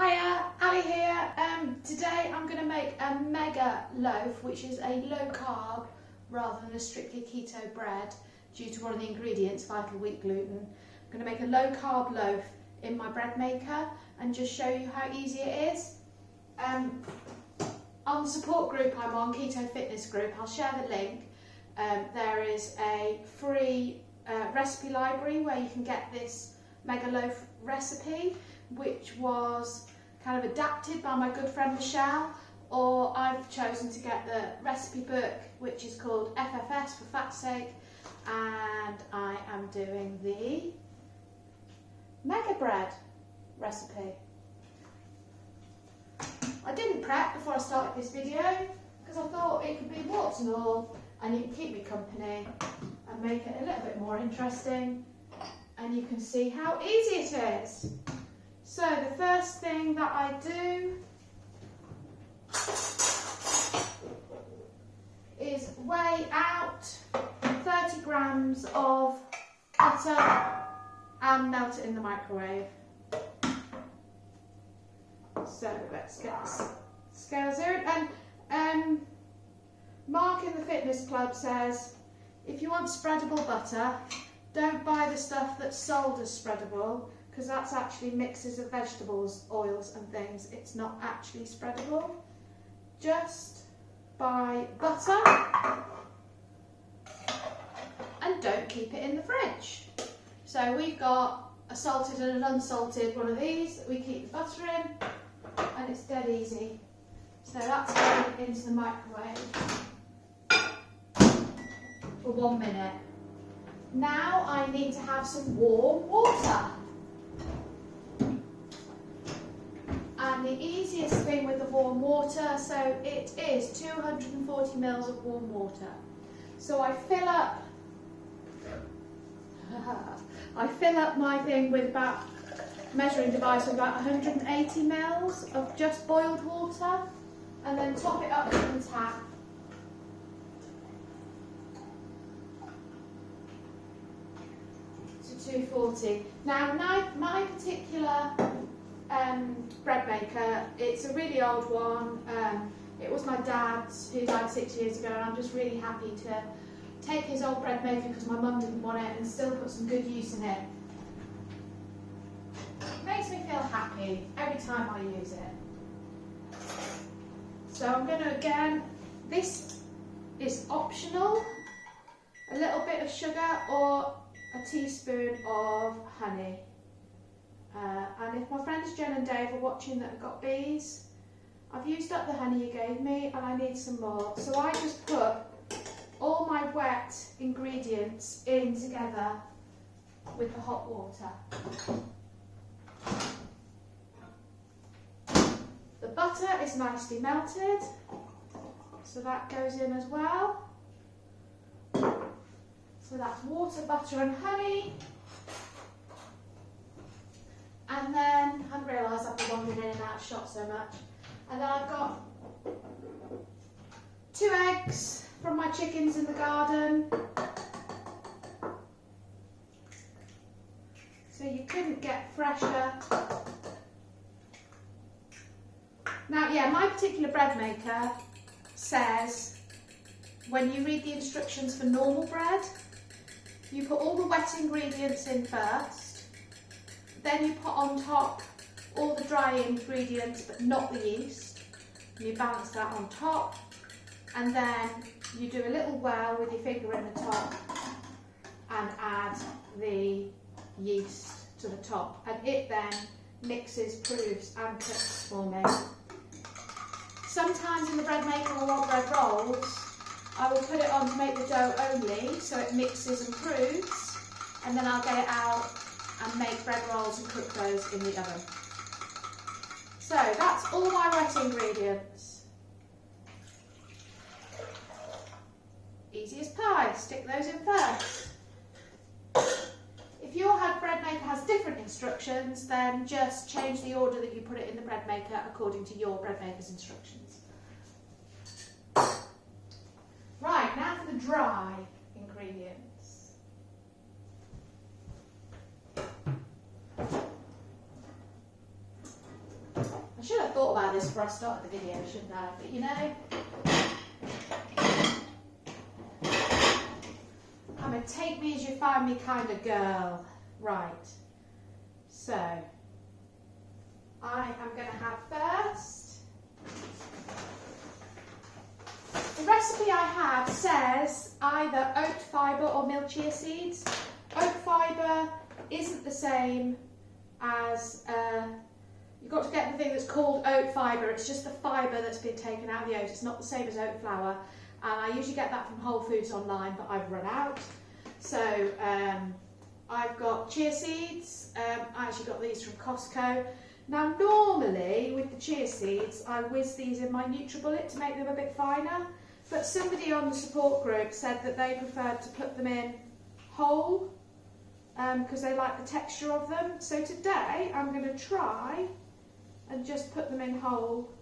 Hiya, Ali here. Today I'm going to make a mega loaf, which is a low carb rather than a strictly keto bread due to one of the ingredients, vital wheat gluten. I'm going to make a low carb loaf in my Breadmaker and just show you how easy it is. On the support group I'm on, Keto Fitness Group, I'll share the link. There is a free recipe library where you can get this mega loaf recipe, which was kind of adapted by my good friend Michelle, or I've chosen to get the recipe book, which is called FFS for fat's sake, and I am doing the mega bread recipe. I didn't prep before I started this video because I thought it could be warts and all, and you can keep me company and make it a little bit more interesting, and you can see how easy it is. So the first thing that I do is weigh out 30 grams of butter and melt it in the microwave. So let's get the scales here. And Mark in the fitness club says, if you want spreadable butter, don't buy the stuff that's sold as spreadable, because that's actually mixes of vegetables, oils and things. It's not actually spreadable. Just buy butter and don't keep it in the fridge. So we've got a salted and an unsalted one of these that we keep the butter in, and it's dead easy. So that's going into the microwave for 1 minute. Now I need to have some warm water. And the easiest thing with the warm water, so it is 240 mils of warm water. So I fill up my thing with about, measuring device with about 180 mils of just boiled water, and then top it up from the tap. To 240. Now my particular Breadmaker, it's a really old one. It was my dad's, who died 6 years ago, and I'm just really happy to take his old Breadmaker because my mum didn't want it and still put some good use in it. It makes me feel happy every time I use it. So I'm going to, again, this is optional, a little bit of sugar or a teaspoon of honey. And if my friends Jen and Dave are watching that have got bees, I've used up the honey you gave me and I need some more. So I just put all my wet ingredients in together with the hot water. The butter is nicely melted, so that goes in as well. So that's water, butter and honey. And then, I realised I've been wandering in and out of shot so much. And then I've got 2 eggs from my chickens in the garden. So you couldn't get fresher. Now, yeah, my particular Breadmaker says when you read the instructions for normal bread, you put all the wet ingredients in first. Then you put on top all the dry ingredients, but not the yeast. You balance that on top, and then you do a little whirl with your finger in the top and add the yeast to the top, and it then mixes, proofs and cooks for me. Sometimes in the Breadmaker or on bread rolls, I will put it on to make the dough only, so it mixes and proofs, and then I'll get it out and make bread rolls and cook those in the oven. So that's all my wet ingredients. Easy as pie, stick those in first. If your Breadmaker has different instructions, then just change the order that you put it in the Breadmaker according to your Breadmaker's instructions. Right, now for the dry ingredients. should have thought about this before I started the video, shouldn't I? But you know, I'm a take me as you find me kind of girl. Right, so I am going to have first, the recipe I have says either oat fibre or milk chia seeds. Oat fibre isn't the same as, you've got to get the thing that's called oat fibre. It's just the fibre that's been taken out of the oat. It's not the same as oat flour. And I usually get that from Whole Foods online, but I've run out. So I've got chia seeds. I actually got these from Costco. Now normally with the chia seeds, I whiz these in my NutriBullet to make them a bit finer. But somebody on the support group said that they preferred to put them in whole because they like the texture of them. So today I'm going to try and just put them in whole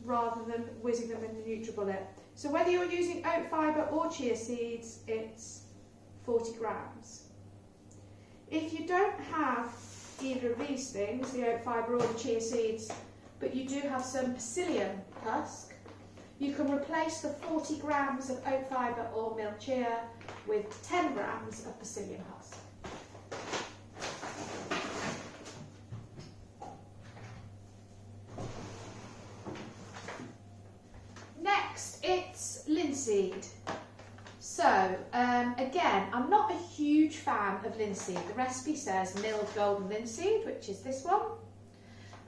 rather than whizzing them in the NutriBullet. So whether you're using oat fibre or chia seeds, it's 40 grams. If you don't have either of these things, the oat fibre or the chia seeds, but you do have some psyllium husk, you can replace the 40 grams of oat fibre or milk chia with 10 grams of psyllium husk. Next, it's linseed. So, again, I'm not a huge fan of linseed. The recipe says milled golden linseed, which is this one.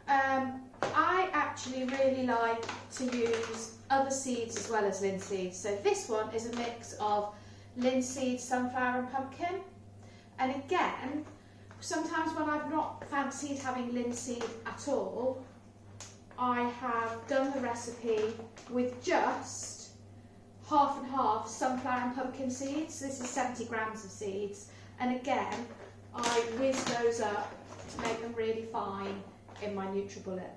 I actually really like to use other seeds as well as linseed. So this one is a mix of linseed, sunflower and pumpkin. And again, sometimes when I've not fancied having linseed at all, I have done the recipe with just half and half sunflower and pumpkin seeds. This is 70 grams of seeds. And again, I whiz those up to make them really fine in my NutriBullet.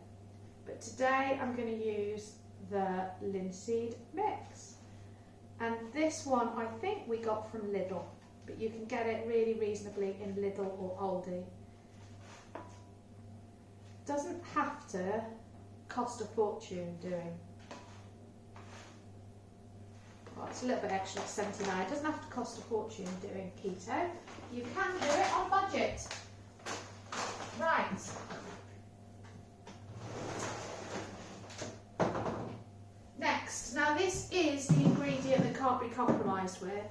But today I'm going to use the linseed mix. And this one I think we got from Lidl, but you can get it really reasonably in Lidl or Aldi. Doesn't have to cost a fortune doing. Well, it's a little bit extra, 79. It doesn't have to cost a fortune doing keto. You can do it on budget. Right. Next, now this is the ingredient that can't be compromised with.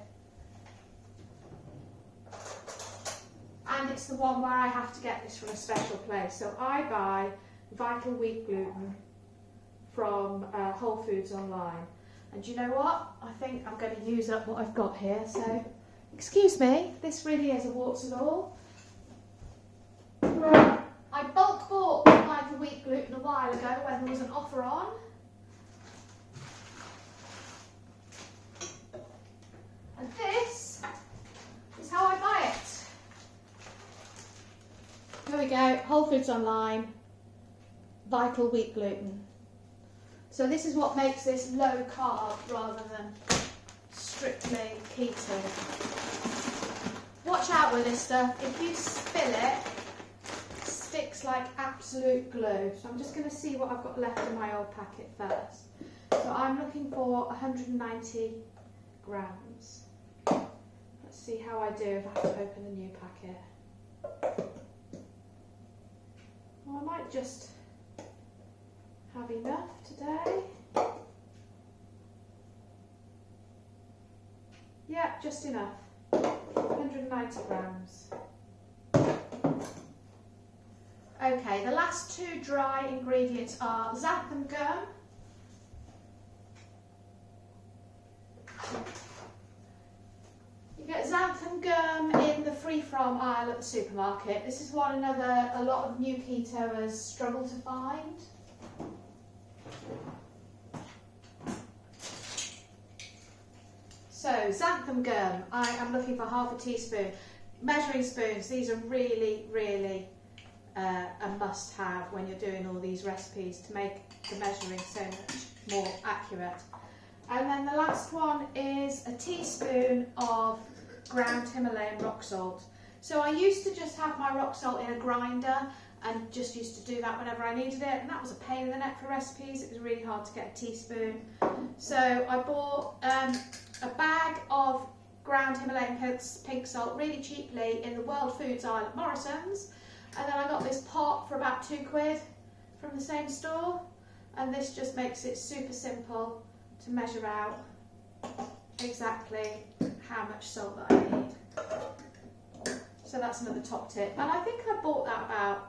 And it's the one where I have to get this from a special place. So I buy Vital Wheat gluten from Whole Foods online. And you know what? I think I'm going to use up what I've got here. So, excuse me, this really is a warts and all. I bulk bought Vital Wheat gluten a while ago when there was an offer on. And this is how I buy it. There we go, Whole Foods online, Vital Wheat gluten. So this is what makes this low carb rather than strictly keto. Watch out with this stuff. If you spill it, it sticks like absolute glue. So I'm just going to see what I've got left in my old packet first. So I'm looking for 190 grams. Let's see how I do if I have to open the new packet. Well, I might just have enough today. Yeah, just enough. 190 grams. Okay, the last two dry ingredients are xanthan gum. You get xanthan gum in the free-from aisle at the supermarket. This is one a lot of new ketoers struggle to find. So, xanthan gum, I am looking for half a teaspoon. Measuring spoons, these are really, really a must-have when you're doing all these recipes to make the measuring so much more accurate. And then the last one is a teaspoon of ground Himalayan rock salt. So I used to just have my rock salt in a grinder, and just used to do that whenever I needed it, and that was a pain in the neck for recipes. It was really hard to get a teaspoon. So I bought a bag of ground Himalayan pink salt really cheaply in the World Foods aisle at Morrison's, and then I got this pot for about £2 from the same store, and this just makes it super simple to measure out exactly how much salt that I need. So that's another top tip, and I think I bought that about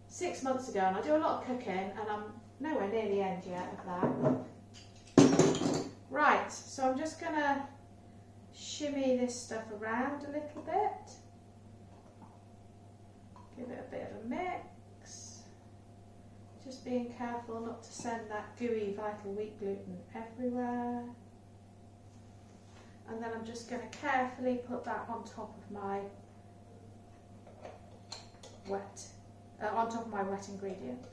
6 months ago, and I do a lot of cooking and I'm nowhere near the end yet of that. Right, so I'm just going to shimmy this stuff around a little bit, give it a bit of a mix, just being careful not to send that gooey vital wheat gluten everywhere. And then I'm just going to carefully put that on top of my wet ingredients.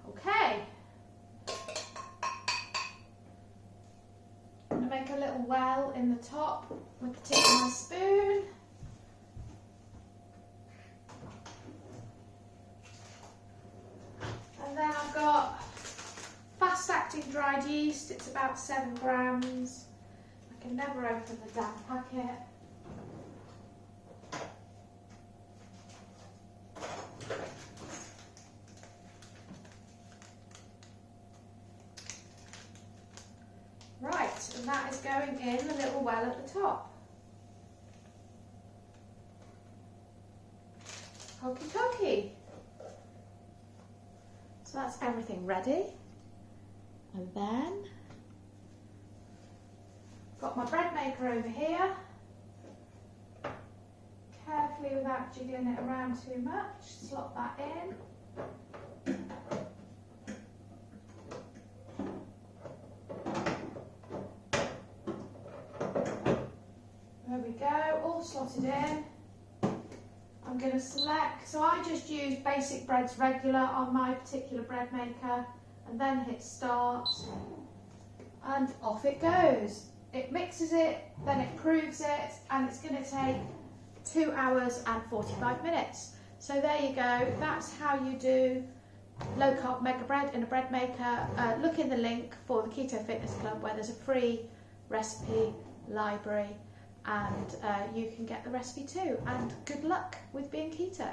Okay. I'm going to make a little well in the top with the tip of my spoon. And then I've got fast-acting dried yeast. It's about 7 grams. I can never open the damn packet. Right, and that is going in a little well at the top. Hokey cokey. So that's everything ready. And then got my bread maker over here. Carefully, without jiggling it around too much, slot that in. There we go, all slotted in. I'm going to select, so I just use basic breads regular on my particular bread maker, and then hit start, and off it goes. It mixes it, then it proves it, and it's going to take 2 hours and 45 minutes. So there you go, that's how you do low carb mega bread in a bread maker. Look in the link for the Keto Fitness Club where there's a free recipe library, and you can get the recipe too. And good luck with being keto.